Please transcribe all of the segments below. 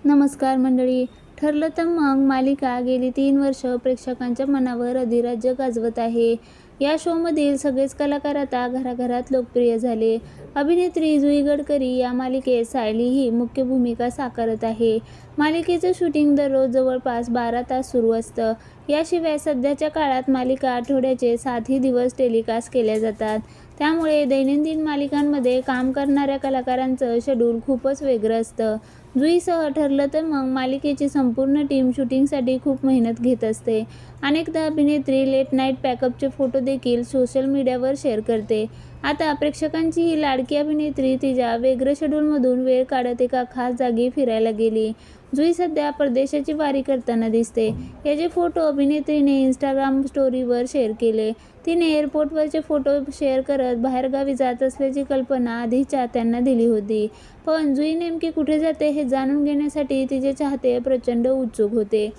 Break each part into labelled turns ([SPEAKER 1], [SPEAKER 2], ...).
[SPEAKER 1] नमस्कार मंडळी. ठरलं तर मग मालिका गेली 3 वर्ष प्रेक्षकांच्या मनावर अधिराज्य गाजवत आहे. या शोमधील सगळेच कलाकार आता घराघरात लोकप्रिय झाले. अभिनेत्री जुई गडकरी या मालिकेत सायली ही मुख्य भूमिका साकारत आहे. मालिकेचं शूटिंग दररोज जवळपास 12 तास सुरू असतं. याशिवाय सध्याच्या काळात मालिका आठवड्याचे 7ही दिवस टेलिकास्ट केल्या जातात. त्यामुळे दैनंदिन मालिकांमध्ये काम करणाऱ्या कलाकारांचं शेड्यूल खूपच वेगळं असतं. जुईसह ठरलं तर मग मालिकेची संपूर्ण टीम शूटिंगसाठी खूप मेहनत घेत असते. अनेकदा अभिनेत्री लेट नाईट पॅकअपचे फोटो देखील सोशल मीडियावर शेअर करते. आता प्रेक्षकांची ही लाडकी अभिनेत्री तिच्या वेगळ्या शेड्यूलमधून वेळ काढत एका खास जागी फिरायला गेली. जुई सध्या परदेशाची वारी करताना दिसते. याचे फोटो अभिनेत्रीने इंस्टाग्राम स्टोरीवर शेअर केले. तिने एअरपोर्टवरचे फोटो शेअर करत बाहेरगावी जात असल्याची कल्पना आधी चाहत्यांना दिली होती. पण जुई नेमकी कुठे जाते हे जाणून घेण्यासाठी तिचे चाहते प्रचंड उत्सुक होते.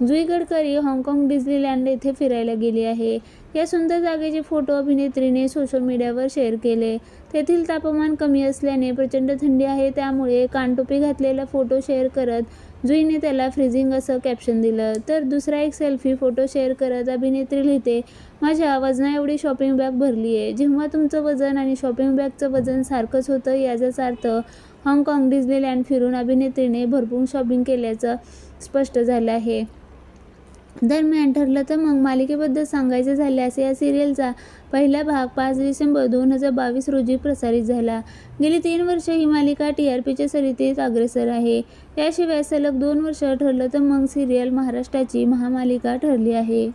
[SPEAKER 1] जुई गडकरी हाँगकाँग डिझनीलँड येथे फिरायला गेली आहे. या सुंदर जागेचे फोटो अभिनेत्रीने सोशल मीडियावर शेअर केले. तेथील तापमान कमी असल्याने प्रचंड थंडी आहे, त्यामुळे कानटोपी घातलेला फोटो शेअर करत जुईने त्याला फ्रीझिंग असं कॅप्शन दिलं. तर दुसरा एक सेल्फी फोटो शेअर करत अभिनेत्री लिहिते, माझ्या वजनाएवढी शॉपिंग बॅग भरली आहे. जेव्हा तुमचं वजन आणि शॉपिंग बॅगचं वजन सारखंच होतं, याचाच अर्थ हाँगकाँग डिझनीलँड फिरून अभिनेत्रीने भरपूर शॉपिंग केल्याचं स्पष्ट झालं आहे. दरम्यान ठरलं तर मग मालिकेबद्दल सांगायचं झाल्यास या सिरियलचा पहिला भाग 5 डिसेंबर 2022 रोजी प्रसारित झाला. गेली 3 वर्ष ही मालिका TRPच्या सरितेत अग्रेसर आहे. याशिवाय सलग 2 वर्ष ठरलं तर मग सिरियल महाराष्ट्राची महामालिका ठरली आहे.